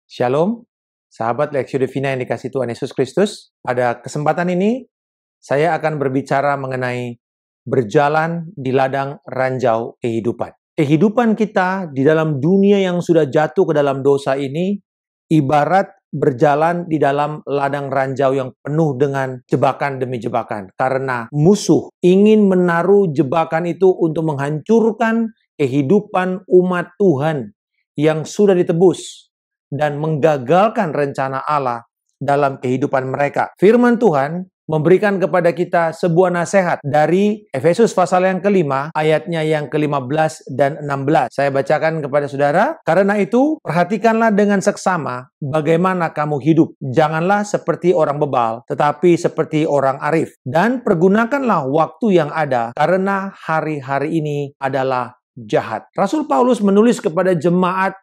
Shalom, sahabat Lexio Divina yang dikasihi Tuhan Yesus Kristus. Pada kesempatan ini, saya akan berbicara mengenai berjalan di ladang ranjau kehidupan. Kehidupan kita di dalam dunia yang sudah jatuh ke dalam dosa ini, ibarat berjalan di dalam ladang ranjau yang penuh dengan jebakan demi jebakan. Karena musuh ingin menaruh jebakan itu untuk menghancurkan kehidupan umat Tuhan yang sudah ditebus dan menggagalkan rencana Allah dalam kehidupan mereka. Firman Tuhan memberikan kepada kita sebuah nasihat dari Efesus pasal yang kelima, ayatnya yang ke-15 dan 16. Saya bacakan kepada saudara. Karena itu, perhatikanlah dengan seksama bagaimana kamu hidup. Janganlah seperti orang bebal, tetapi seperti orang arif. Dan pergunakanlah waktu yang ada, karena hari-hari ini adalah jahat. Rasul Paulus menulis kepada jemaat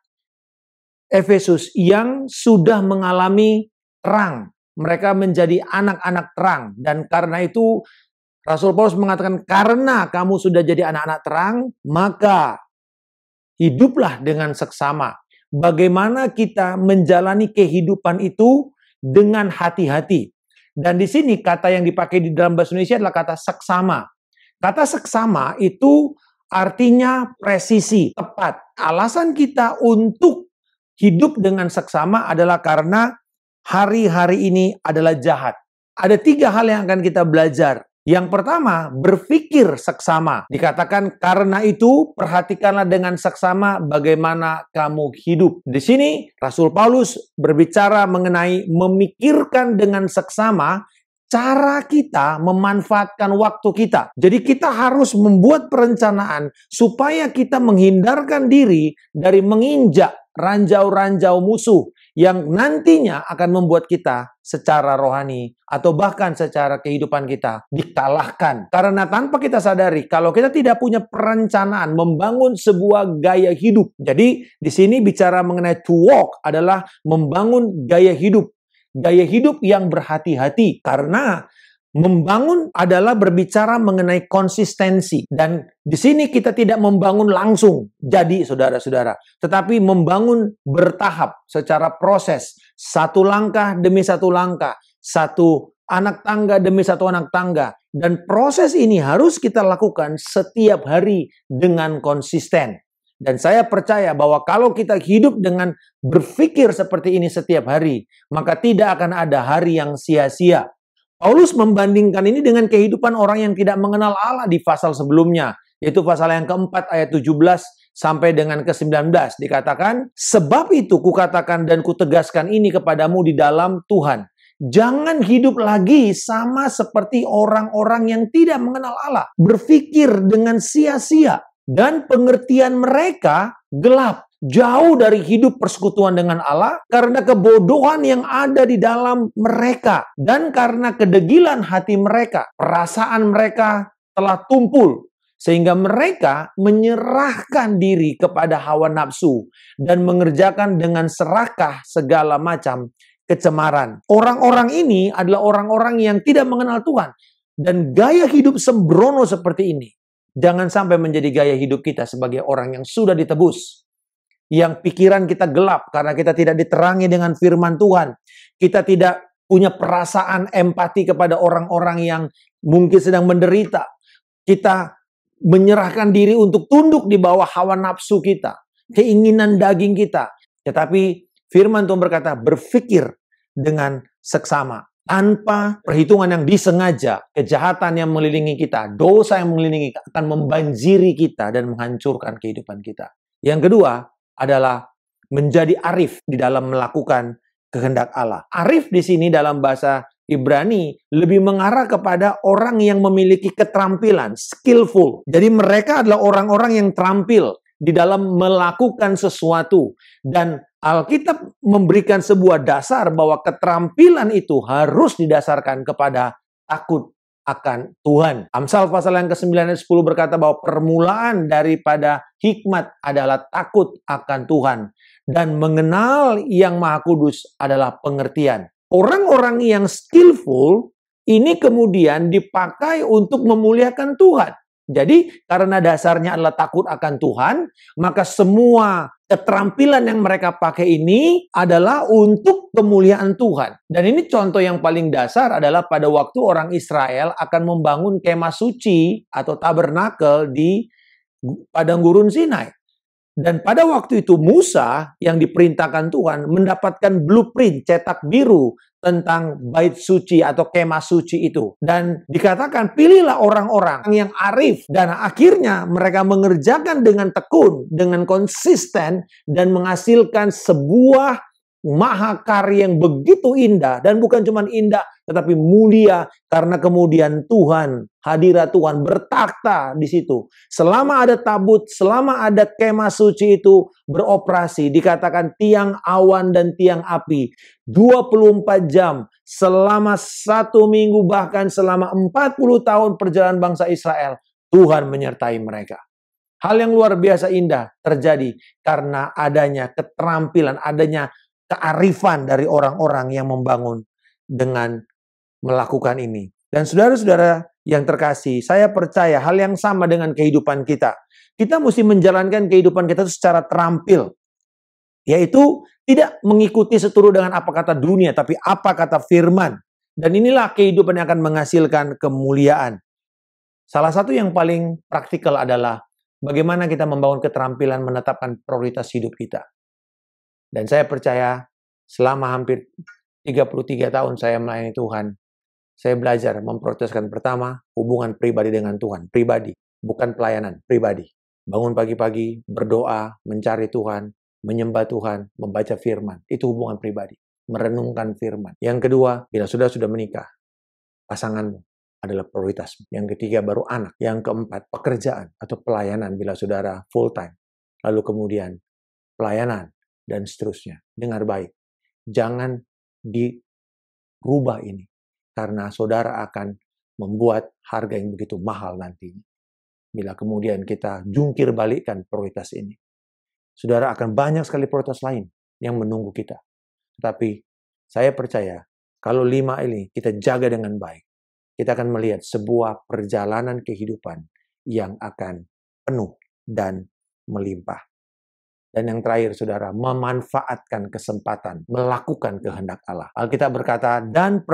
Efesus yang sudah mengalami terang. Mereka menjadi anak-anak terang. Dan karena itu Rasul Paulus mengatakan, karena kamu sudah jadi anak-anak terang, maka hiduplah dengan seksama. Bagaimana kita menjalani kehidupan itu dengan hati-hati. Dan di sini kata yang dipakai di dalam bahasa Indonesia adalah kata seksama. Kata seksama itu artinya presisi, tepat. Alasan kita untuk hidup dengan seksama adalah karena hari-hari ini adalah jahat. Ada 3 hal yang akan kita belajar. Yang pertama, berpikir seksama. Dikatakan karena itu perhatikanlah dengan seksama bagaimana kamu hidup. Di sini Rasul Paulus berbicara mengenai memikirkan dengan seksama cara kita memanfaatkan waktu kita. Jadi kita harus membuat perencanaan supaya kita menghindarkan diri dari menginjak ranjau-ranjau musuh yang nantinya akan membuat kita secara rohani atau bahkan secara kehidupan kita dikalahkan. Karena tanpa kita sadari, kalau kita tidak punya perencanaan membangun sebuah gaya hidup. Jadi di sini bicara mengenai to walk adalah membangun gaya hidup. Gaya hidup yang berhati-hati, karena membangun adalah berbicara mengenai konsistensi. Dan di sini kita tidak membangun langsung jadi saudara-saudara, tetapi membangun bertahap secara proses, satu langkah demi satu langkah, satu anak tangga demi satu anak tangga. Dan proses ini harus kita lakukan setiap hari dengan konsisten. Dan saya percaya bahwa kalau kita hidup dengan berpikir seperti ini setiap hari, maka tidak akan ada hari yang sia-sia. Paulus membandingkan ini dengan kehidupan orang yang tidak mengenal Allah di pasal sebelumnya, yaitu pasal yang keempat ayat 17 sampai dengan ke-19. Dikatakan, sebab itu kukatakan dan kutegaskan ini kepadamu di dalam Tuhan. Jangan hidup lagi sama seperti orang-orang yang tidak mengenal Allah. Berpikir dengan sia-sia. Dan pengertian mereka gelap, jauh dari hidup persekutuan dengan Allah karena kebodohan yang ada di dalam mereka dan karena kedegilan hati mereka. Perasaan mereka telah tumpul sehingga mereka menyerahkan diri kepada hawa nafsu dan mengerjakan dengan serakah segala macam kecemaran. Orang-orang ini adalah orang-orang yang tidak mengenal Tuhan dan gaya hidup sembrono seperti ini jangan sampai menjadi gaya hidup kita sebagai orang yang sudah ditebus. Yang pikiran kita gelap karena kita tidak diterangi dengan firman Tuhan. Kita tidak punya perasaan empati kepada orang-orang yang mungkin sedang menderita. Kita menyerahkan diri untuk tunduk di bawah hawa nafsu kita. Keinginan daging kita. Tetapi firman Tuhan berkata berpikir dengan seksama. Tanpa perhitungan yang disengaja, kejahatan yang mengelilingi kita, dosa yang mengelilingi kita akan membanjiri kita dan menghancurkan kehidupan kita. Yang kedua adalah menjadi arif di dalam melakukan kehendak Allah. Arif di sini dalam bahasa Ibrani lebih mengarah kepada orang yang memiliki keterampilan, skillful. Jadi mereka adalah orang-orang yang terampil di dalam melakukan sesuatu. Dan Alkitab memberikan sebuah dasar bahwa keterampilan itu harus didasarkan kepada takut akan Tuhan. Amsal pasal yang ke-9 ayat 10 berkata bahwa permulaan daripada hikmat adalah takut akan Tuhan. Dan mengenal yang Maha Kudus adalah pengertian. Orang-orang yang skillful ini kemudian dipakai untuk memuliakan Tuhan. Jadi karena dasarnya adalah takut akan Tuhan, maka semua keterampilan yang mereka pakai ini adalah untuk kemuliaan Tuhan. Dan ini contoh yang paling dasar adalah pada waktu orang Israel akan membangun kemah suci atau tabernakel di padang gurun Sinai. Dan pada waktu itu Musa yang diperintahkan Tuhan mendapatkan blueprint cetak biru tentang bait suci atau kemah suci itu. Dan dikatakan pilihlah orang-orang yang arif. Dan akhirnya mereka mengerjakan dengan tekun, dengan konsisten, dan menghasilkan sebuah mahakarya yang begitu indah. Dan bukan cuma indah, tetapi mulia. Karena kemudian Tuhan, hadirat Tuhan bertakhta di situ. Selama ada tabut, selama ada kemah suci itu beroperasi, dikatakan tiang awan dan tiang api 24 jam selama 1 minggu, bahkan selama 40 tahun perjalanan bangsa Israel, Tuhan menyertai mereka. Hal yang luar biasa indah terjadi karena adanya keterampilan, adanya kearifan dari orang-orang yang membangun dengan melakukan ini. Dan saudara-saudara yang terkasih, saya percaya hal yang sama dengan kehidupan kita. Kita mesti menjalankan kehidupan kita secara terampil. Yaitu tidak mengikuti seturut dengan apa kata dunia, tapi apa kata firman. Dan inilah kehidupan yang akan menghasilkan kemuliaan. Salah satu yang paling praktikal adalah bagaimana kita membangun keterampilan menetapkan prioritas hidup kita. Dan saya percaya selama hampir 33 tahun saya melayani Tuhan, saya belajar memprioritaskan pertama hubungan pribadi dengan Tuhan. Pribadi, bukan pelayanan, pribadi. Bangun pagi-pagi, berdoa, mencari Tuhan, menyembah Tuhan, membaca firman. Itu hubungan pribadi. Merenungkan firman. Yang kedua, bila sudah menikah, pasanganmu adalah prioritas. Yang ketiga, baru anak. Yang keempat, pekerjaan atau pelayanan bila saudara full time. Lalu kemudian, pelayanan dan seterusnya. Dengar baik. Jangan dirubah ini. Karena saudara akan membuat harga yang begitu mahal nantinya. Bila kemudian kita jungkir balikkan prioritas ini. Saudara akan banyak sekali prioritas lain yang menunggu kita. Tapi saya percaya kalau 5 ini kita jaga dengan baik, kita akan melihat sebuah perjalanan kehidupan yang akan penuh dan melimpah. Dan yang terakhir, saudara, memanfaatkan kesempatan, melakukan kehendak Allah. Alkitab berkata, dan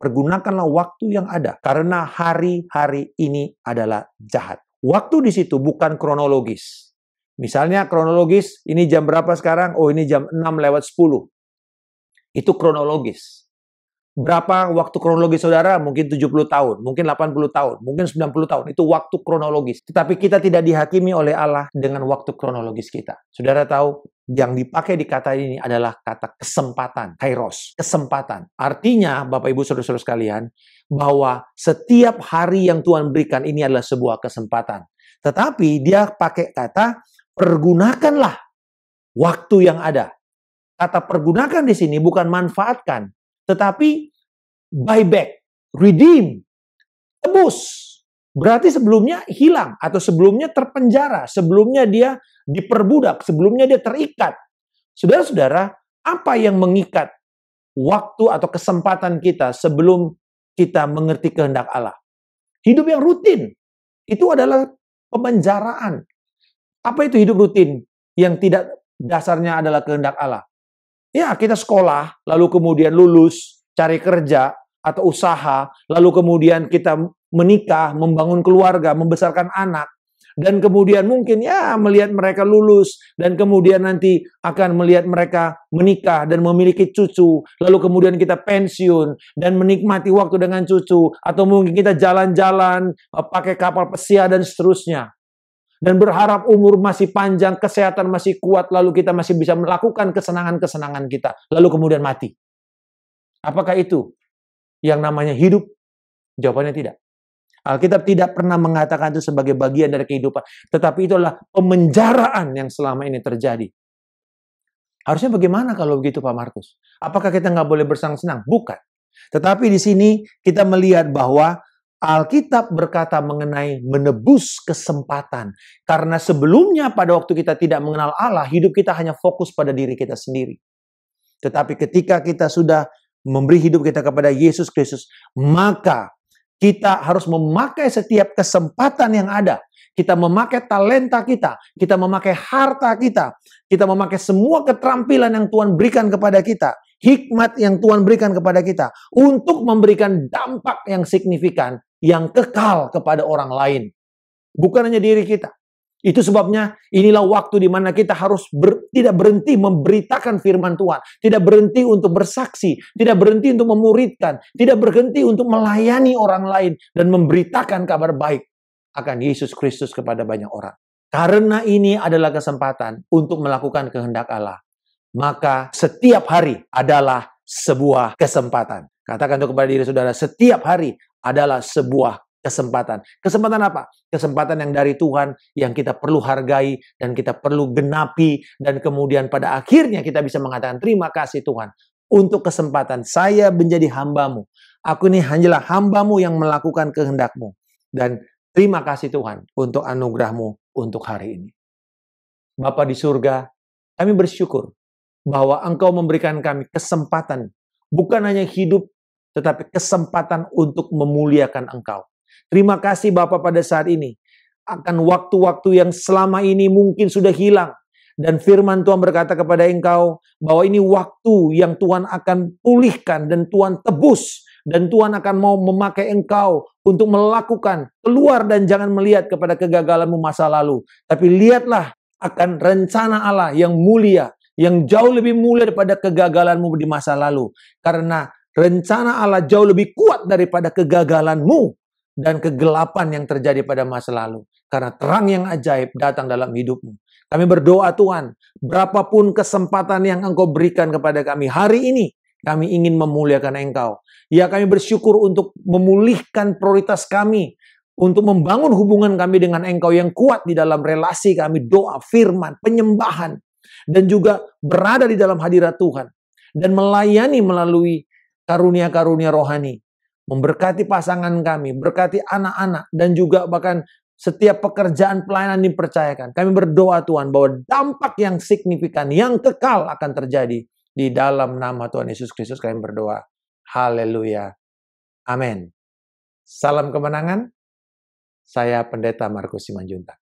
pergunakanlah waktu yang ada, karena hari-hari ini adalah jahat. Waktu di situ bukan kronologis. Misalnya kronologis, ini jam berapa sekarang? Oh, ini jam 6:10. Itu kronologis. Berapa waktu kronologis saudara? Mungkin 70 tahun, mungkin 80 tahun, mungkin 90 tahun. Itu waktu kronologis. Tetapi kita tidak dihakimi oleh Allah dengan waktu kronologis kita. Saudara tahu, yang dipakai di kata ini adalah kata kesempatan, kairos, kesempatan. Artinya, Bapak Ibu Saudara-saudara sekalian, bahwa setiap hari yang Tuhan berikan ini adalah sebuah kesempatan. Tetapi dia pakai kata, pergunakanlah waktu yang ada. Kata pergunakan di sini bukan manfaatkan, tetapi buyback, redeem, tebus. Berarti sebelumnya hilang atau sebelumnya terpenjara, sebelumnya dia diperbudak, sebelumnya dia terikat. Saudara-saudara, apa yang mengikat waktu atau kesempatan kita sebelum kita mengerti kehendak Allah? Hidup yang rutin, itu adalah pemenjaraan. Apa itu hidup rutin yang tidak dasarnya adalah kehendak Allah? Ya, kita sekolah, lalu kemudian lulus, cari kerja atau usaha, lalu kemudian kita menikah, membangun keluarga, membesarkan anak, dan kemudian mungkin ya melihat mereka lulus, dan kemudian nanti akan melihat mereka menikah dan memiliki cucu, lalu kemudian kita pensiun dan menikmati waktu dengan cucu, atau mungkin kita jalan-jalan, pakai kapal pesiar dan seterusnya. Dan berharap umur masih panjang, kesehatan masih kuat, lalu kita masih bisa melakukan kesenangan-kesenangan kita. Lalu kemudian mati. Apakah itu yang namanya hidup? Jawabannya tidak. Alkitab tidak pernah mengatakan itu sebagai bagian dari kehidupan. Tetapi itu adalah pemenjaraan yang selama ini terjadi. Harusnya bagaimana kalau begitu Pak Markus? Apakah kita nggak boleh bersenang-senang? Bukan. Tetapi di sini kita melihat bahwa Alkitab berkata mengenai menebus kesempatan. Karena sebelumnya pada waktu kita tidak mengenal Allah, hidup kita hanya fokus pada diri kita sendiri. Tetapi ketika kita sudah memberi hidup kita kepada Yesus Kristus, maka Kita harus memakai setiap kesempatan yang ada. Kita memakai talenta kita memakai harta kita memakai semua keterampilan yang Tuhan berikan kepada kita, hikmat yang Tuhan berikan kepada kita, untuk memberikan dampak yang signifikan, yang kekal kepada orang lain. Bukan hanya diri kita. Itu sebabnya inilah waktu di mana kita harus tidak berhenti memberitakan firman Tuhan, tidak berhenti untuk bersaksi, tidak berhenti untuk memuridkan, tidak berhenti untuk melayani orang lain dan memberitakan kabar baik akan Yesus Kristus kepada banyak orang. Karena ini adalah kesempatan untuk melakukan kehendak Allah, maka setiap hari adalah sebuah kesempatan. Katakan itu kepada diri saudara, setiap hari adalah sebuah kesempatan. Kesempatan apa? Kesempatan yang dari Tuhan, yang kita perlu hargai dan kita perlu genapi, dan kemudian pada akhirnya kita bisa mengatakan terima kasih Tuhan untuk kesempatan saya menjadi hamba-Mu. Aku ini hanyalah hamba-Mu yang melakukan kehendak-Mu, dan terima kasih Tuhan untuk anugerah-Mu untuk hari ini. Bapa di surga, kami bersyukur bahwa Engkau memberikan kami kesempatan, bukan hanya hidup, tetapi kesempatan untuk memuliakan Engkau. Terima kasih Bapa pada saat ini akan waktu-waktu yang selama ini mungkin sudah hilang. Dan firman Tuhan berkata kepada engkau bahwa ini waktu yang Tuhan akan pulihkan dan Tuhan tebus. Dan Tuhan akan mau memakai engkau untuk melakukan keluar dan jangan melihat kepada kegagalanmu masa lalu. Tapi lihatlah akan rencana Allah yang mulia, yang jauh lebih mulia daripada kegagalanmu di masa lalu. Karena rencana Allah jauh lebih kuat daripada kegagalanmu dan kegelapan yang terjadi pada masa lalu. Karena terang yang ajaib datang dalam hidupmu. Kami berdoa Tuhan, berapapun kesempatan yang Engkau berikan kepada kami hari ini, kami ingin memuliakan Engkau. Ya, kami bersyukur untuk memulihkan prioritas kami, untuk membangun hubungan kami dengan Engkau yang kuat di dalam relasi kami, doa, firman, penyembahan, dan juga berada di dalam hadirat Tuhan, dan melayani melalui karunia-karunia rohani. Memberkati pasangan kami, berkati anak-anak, dan juga bahkan setiap pekerjaan pelayanan dipercayakan. Kami berdoa Tuhan bahwa dampak yang signifikan, yang kekal akan terjadi. Di dalam nama Tuhan Yesus Kristus kami berdoa. Haleluya. Amin. Salam kemenangan. Saya Pendeta Markus Simanjuntak.